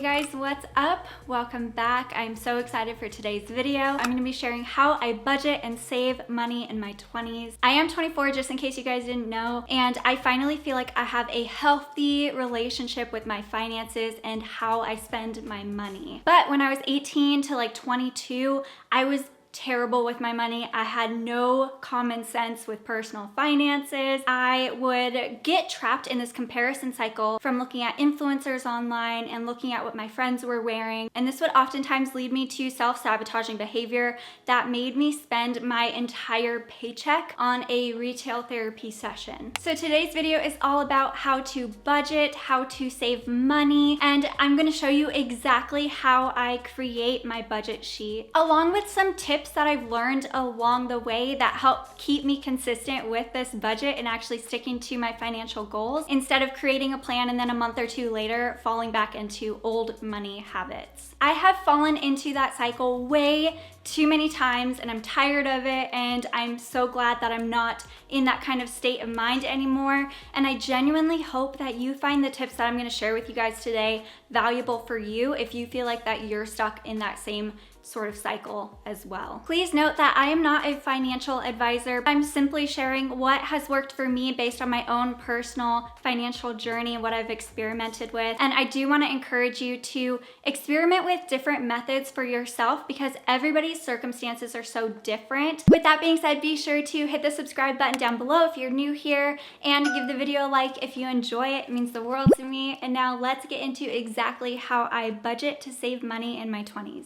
Hey guys, what's up? Welcome back. I'm so excited for today's video. I'm gonna be sharing how I budget and save money in my 20s. I am 24, just in case you guys didn't know, and I finally feel like I have a healthy relationship with my finances and how I spend my money. But when I was 18 to like 22, I was terrible with my money. I had no common sense with personal finances. I would get trapped in this comparison cycle from looking at influencers online and looking at what my friends were wearing. And this would oftentimes lead me to self-sabotaging behavior that made me spend my entire paycheck on a retail therapy session. So today's video is all about how to budget, how to save money, and I'm gonna show you exactly how I create my budget sheet, along with some tips that I've learned along the way that help keep me consistent with this budget and actually sticking to my financial goals instead of creating a plan and then a month or two later falling back into old money habits. I have fallen into that cycle way too many times and I'm tired of it, and I'm so glad that I'm not in that kind of state of mind anymore. And I genuinely hope that you find the tips that I'm going to share with you guys today valuable for you if you feel like that you're stuck in that same sort of cycle as well. Please note that I am not a financial advisor. I'm simply sharing what has worked for me based on my own personal financial journey and what I've experimented with. And I do want to encourage you to experiment with different methods for yourself because everybody's circumstances are so different. With that being said, be sure to hit the subscribe button down below if you're new here and give the video a like if you enjoy it. It means the world to me. And now let's get into exactly how I budget to save money in my 20s.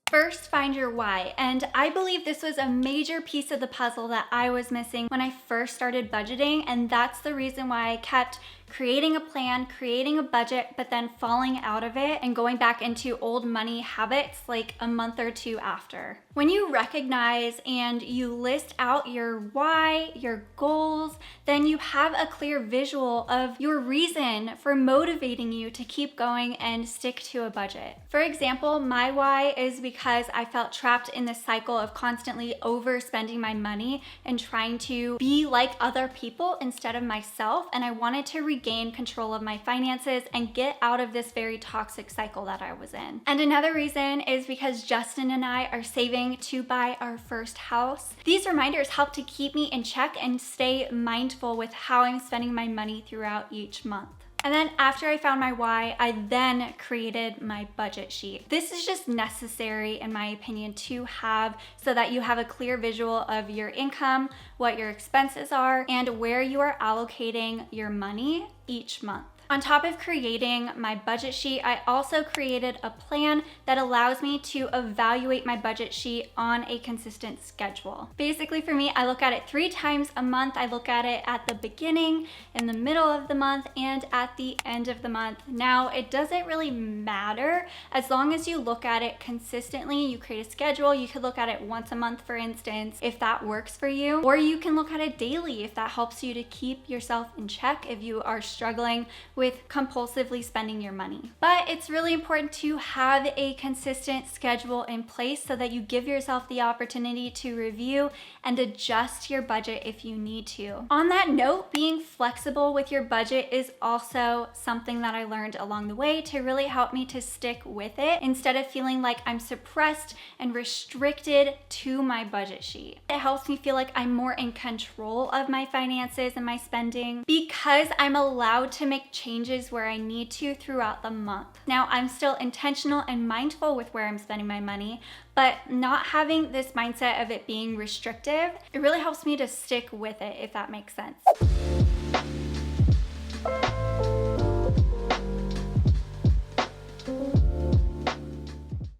First, find your why. And I believe this was a major piece of the puzzle that I was missing when I first started budgeting. And that's the reason why I kept creating a plan, creating a budget, but then falling out of it and going back into old money habits like a month or two after. When you recognize and you list out your why, your goals, then you have a clear visual of your reason for motivating you to keep going and stick to a budget. For example, my why is because I felt trapped in this cycle of constantly overspending my money and trying to be like other people instead of myself, and I wanted to regain control of my finances and get out of this very toxic cycle that I was in. And another reason is because Justin and I are saving to buy our first house. These reminders help to keep me in check and stay mindful with how I'm spending my money throughout each month. And then after I found my why, I then created my budget sheet. This is just necessary, in my opinion, to have so that you have a clear visual of your income, what your expenses are, and where you are allocating your money each month. On top of creating my budget sheet, I also created a plan that allows me to evaluate my budget sheet on a consistent schedule. Basically for me, I look at it 3 times a month. I look at it at the beginning, in the middle of the month, and at the end of the month. Now, it doesn't really matter as long as you look at it consistently. You create a schedule. You could look at it once a month, for instance, if that works for you, or you can look at it daily if that helps you to keep yourself in check if you are struggling with compulsively spending your money. But it's really important to have a consistent schedule in place so that you give yourself the opportunity to review and adjust your budget if you need to. On that note, being flexible with your budget is also something that I learned along the way to really help me to stick with it instead of feeling like I'm suppressed and restricted to my budget sheet. It helps me feel like I'm more in control of my finances and my spending because I'm allowed to make changes where I need to throughout the month. Now, I'm still intentional and mindful with where I'm spending my money, but not having this mindset of it being restrictive, it really helps me to stick with it, if that makes sense.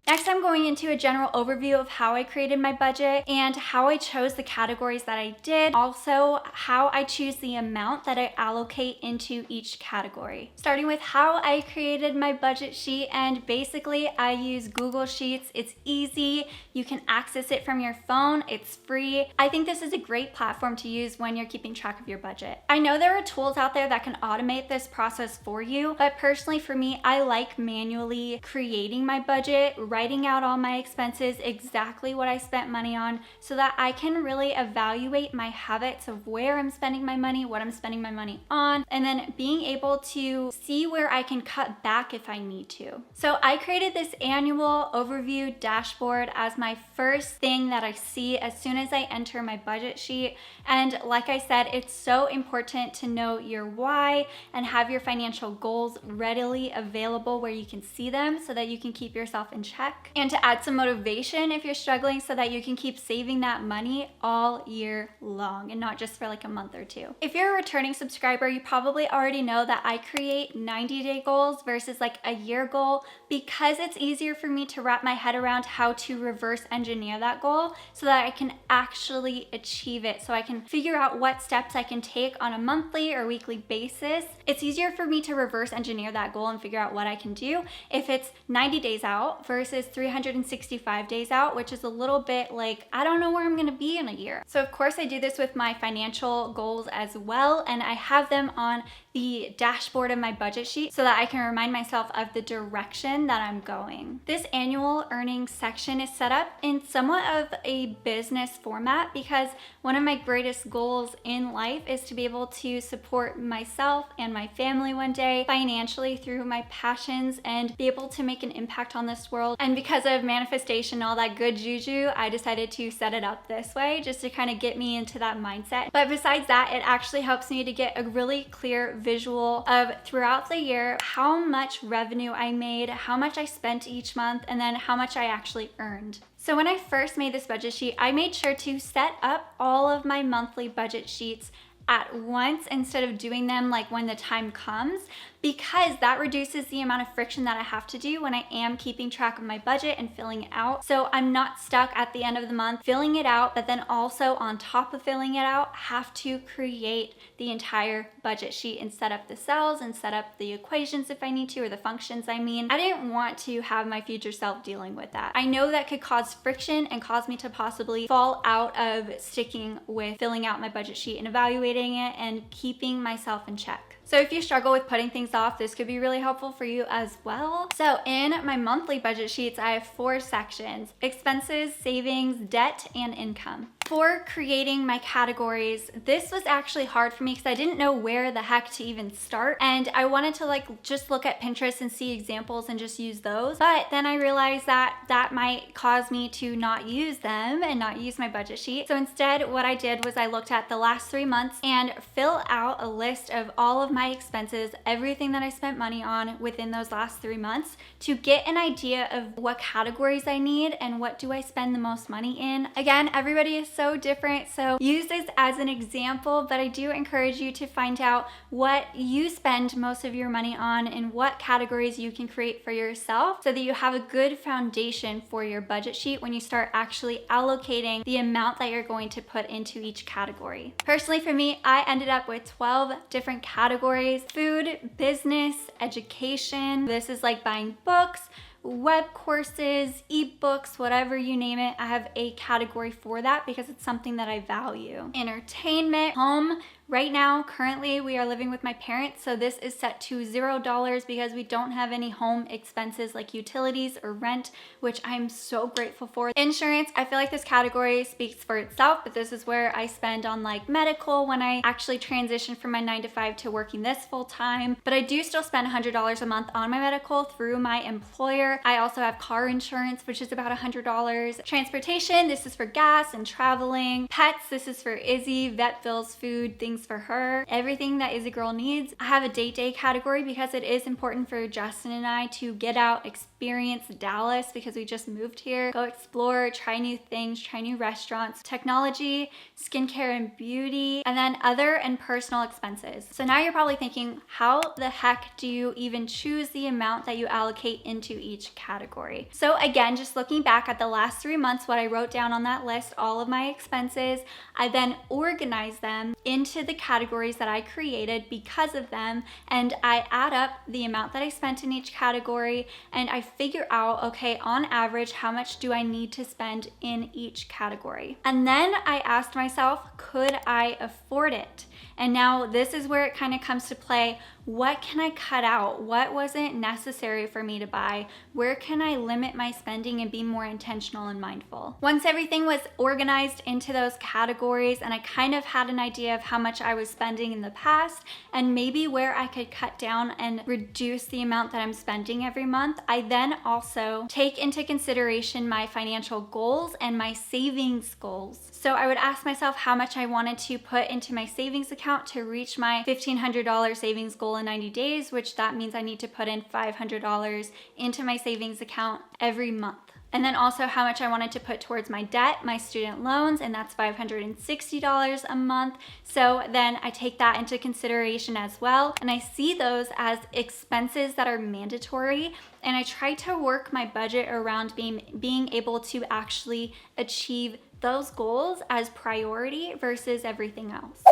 Next, I'm going into a general overview of how I created my budget and how I chose the categories that I did. Also, how I choose the amount that I allocate into each category. Starting with how I created my budget sheet, and basically I use Google Sheets. It's easy. You can access it from your phone. It's free. I think this is a great platform to use when you're keeping track of your budget. I know there are tools out there that can automate this process for you, but personally for me, I like manually creating my budget, writing writing out all my expenses, exactly what I spent money on, so that I can really evaluate my habits of where I'm spending my money, what I'm spending my money on, and then being able to see where I can cut back if I need to. So I created this annual overview dashboard as my first thing that I see as soon as I enter my budget sheet. And like I said, it's so important to know your why and have your financial goals readily available where you can see them so that you can keep yourself in check, and to add some motivation if you're struggling so that you can keep saving that money all year long and not just for like a month or two. If you're a returning subscriber, you probably already know that I create 90-day goals versus like a year goal because it's easier for me to wrap my head around how to reverse engineer that goal so that I can actually achieve it, so I can figure out what steps I can take on a monthly or weekly basis. It's easier for me to reverse engineer that goal and figure out what I can do if it's 90 days out versus 365 days out, which is a little bit like, I don't know where I'm gonna be in a year. So of course I do this with my financial goals as well, and I have them on the dashboard of my budget sheet so that I can remind myself of the direction that I'm going. This annual earnings section is set up in somewhat of a business format because one of my greatest goals in life is to be able to support myself and my family one day financially through my passions and be able to make an impact on this world. And because of manifestation and all that good juju, I decided to set it up this way just to kind of get me into that mindset. But besides that, it actually helps me to get a really clear visual of throughout the year how much revenue I made, how much I spent each month, and then how much I actually earned. So when I first made this budget sheet, I made sure to set up all of my monthly budget sheets at once instead of doing them like when the time comes, because that reduces the amount of friction that I have to do when I am keeping track of my budget and filling it out. So I'm not stuck at the end of the month filling it out, but then also on top of filling it out, have to create the entire budget sheet and set up the cells and set up the equations if I need to, or the functions I mean. I didn't want to have my future self dealing with that. I know that could cause friction and cause me to possibly fall out of sticking with filling out my budget sheet and evaluating it and keeping myself in check. So if you struggle with putting things off, this could be really helpful for you as well. So in my monthly budget sheets, I have 4 sections: expenses, savings, debt, and income. For creating my categories, this was actually hard for me because I didn't know where the heck to even start. And I wanted to like just look at Pinterest and see examples and just use those. But then I realized that that might cause me to not use them and not use my budget sheet. So instead, what I did was I looked at the last 3 months and fill out a list of all of my expenses, everything that I spent money on within those last 3 months, to get an idea of what categories I need and what do I spend the most money in. Again, everybody is so different, so use this as an example, but I do encourage you to find out what you spend most of your money on and what categories you can create for yourself so that you have a good foundation for your budget sheet when you start actually allocating the amount that you're going to put into each category. Personally, for me, I ended up with 12 different categories: food, business, education. This is like buying books, web courses, ebooks, whatever you name it. I have a category for that because it's something that I value. Entertainment, home. Right now, currently, we are living with my parents, so this is set to $0 because we don't have any home expenses like utilities or rent, which I'm so grateful for. Insurance, I feel like this category speaks for itself, but this is where I spend on like medical when I actually transition from my 9-to-5 to working this full time. But I do still spend $100 a month on my medical through my employer. I also have car insurance, which is about $100. Transportation, this is for gas and traveling. Pets, this is for Izzy. Vet bills, food, things for her, everything that Izzy girl needs. I have a date day category because it is important for Justin and I to get out, experience Dallas because we just moved here, go explore, try new things, try new restaurants, technology, skincare and beauty, and then other and personal expenses. So now you're probably thinking, how the heck do you even choose the amount that you allocate into each category? So again, just looking back at the last 3 months, what I wrote down on that list, all of my expenses, I then organized them into the categories that I created because of them, and I add up the amount that I spent in each category and I figure out, okay, on average, how much do I need to spend in each category? And then I asked myself, could I afford it? And now this is where it kind of comes to play. what can I cut out? What wasn't necessary for me to buy? Where can I limit my spending and be more intentional and mindful? Once everything was organized into those categories and I kind of had an idea of how much I was spending in the past and maybe where I could cut down and reduce the amount that I'm spending every month, I then also take into consideration my financial goals and my savings goals. So I would ask myself how much I wanted to put into my savings account to reach my $1,500 savings goal in 90 days, which that means I need to put in $500 into my savings account every month. And then also how much I wanted to put towards my debt, my student loans, and that's $560 a month. So then I take that into consideration as well. And I see those as expenses that are mandatory. And I try to work my budget around being able to actually achieve those goals as priority versus everything else.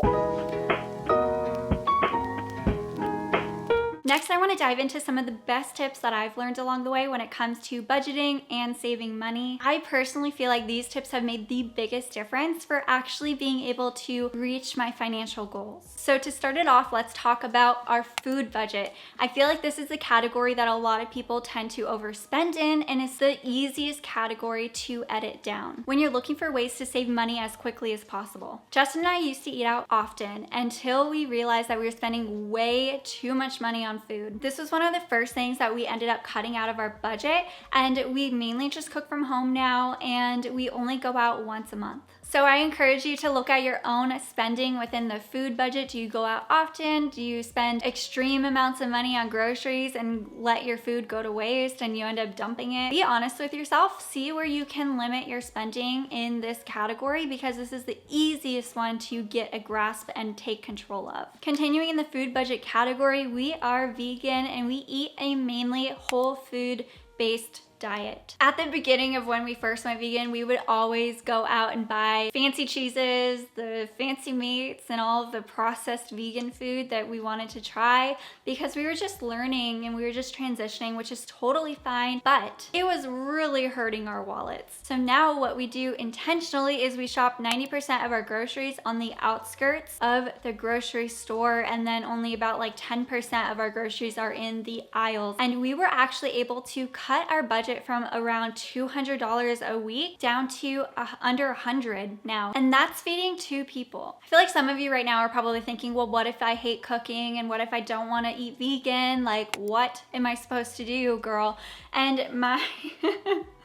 Next, I want to dive into some of the best tips that I've learned along the way when it comes to budgeting and saving money. I personally feel like these tips have made the biggest difference for actually being able to reach my financial goals. So to start it off, let's talk about our food budget. I feel like this is a category that a lot of people tend to overspend in, and it's the easiest category to edit down when you're looking for ways to save money as quickly as possible. Justin and I used to eat out often until we realized that we were spending way too much money on food. This was one of the first things that we ended up cutting out of our budget, and we mainly just cook from home now, and we only go out once a month. So I encourage you to look at your own spending within the food budget. Do you go out often? Do you spend extreme amounts of money on groceries and let your food go to waste and you end up dumping it? Be honest with yourself. See where you can limit your spending in this category, because this is the easiest one to get a grasp and take control of. Continuing in the food budget category, we are vegan and we eat a mainly whole food based diet. At the beginning of when we first went vegan, we would always go out and buy fancy cheeses, the fancy meats, and all of the processed vegan food that we wanted to try, because we were just learning and we were just transitioning, which is totally fine, but it was really hurting our wallets. So now what we do intentionally is we shop 90% of our groceries on the outskirts of the grocery store, and then only about like 10% of our groceries are in the aisles. And we were actually able to cut our budget from around $200 a week down to under $100 now. And that's feeding 2 people. I feel like some of you right now are probably thinking, well, what if I hate cooking? And what if I don't want to eat vegan? Like, what am I supposed to do, girl? And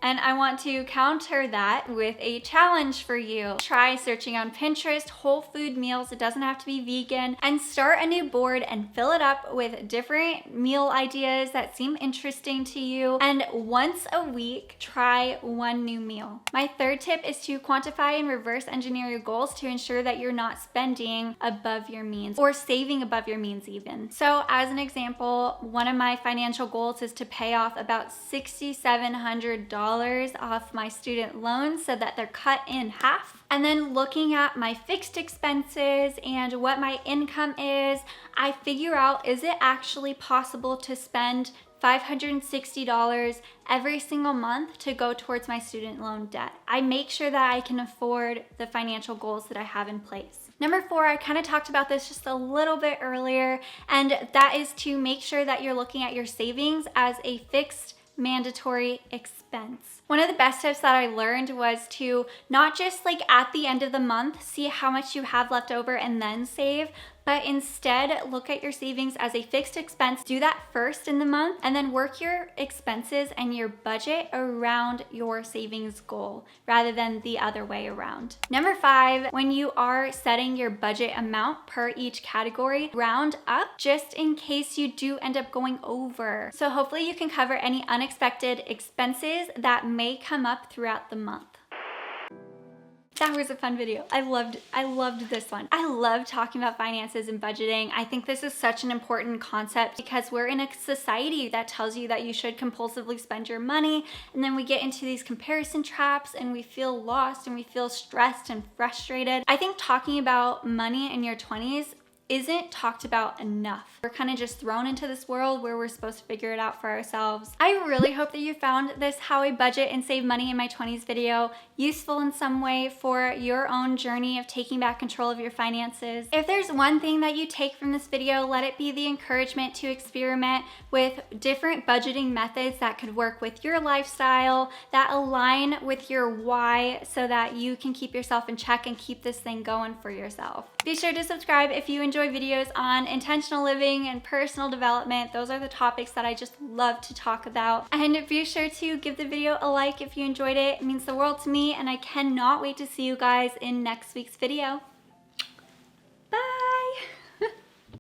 and I want to counter that with a challenge for you. Try searching on Pinterest whole food meals. It doesn't have to be vegan, and start a new board and fill it up with different meal ideas that seem interesting to you. And once a week, try one new meal. My third tip is to quantify and reverse engineer your goals to ensure that you're not spending above your means or saving above your means even. So as an example, one of my financial goals is to pay off about $6,700 off my student loans so that they're cut in half. And then looking at my fixed expenses and what my income is, I figure out, is it actually possible to spend $560 every single month to go towards my student loan debt? I make sure that I can afford the financial goals that I have in place. Number 4, I kind of talked about this just a little bit earlier, and that is to make sure that you're looking at your savings as a fixed mandatory expense. One of the best tips that I learned was to not just like at the end of the month see how much you have left over and then save, but instead look at your savings as a fixed expense. Do that first in the month and then work your expenses and your budget around your savings goal rather than the other way around. Number 5, when you are setting your budget amount per each category, round up just in case you do end up going over. So hopefully you can cover any unexpected expenses that may come up throughout the month. That was a fun video. I loved this one. I love talking about finances and budgeting. I think this is such an important concept because we're in a society that tells you that you should compulsively spend your money, and then we get into these comparison traps and we feel lost and we feel stressed and frustrated. I think talking about money in your 20s isn't talked about enough. We're kind of just thrown into this world where we're supposed to figure it out for ourselves. I really hope that you found this How I Budget and Save Money in My 20s video useful in some way for your own journey of taking back control of your finances. If there's one thing that you take from this video, let it be the encouragement to experiment with different budgeting methods that could work with your lifestyle, that align with your why, so that you can keep yourself in check and keep this thing going for yourself. Be sure to subscribe if you enjoy videos on intentional living and personal development. Those are the topics that I just love to talk about. And be sure to give the video a like if you enjoyed it. It means the world to me, and I cannot wait to see you guys in next week's video.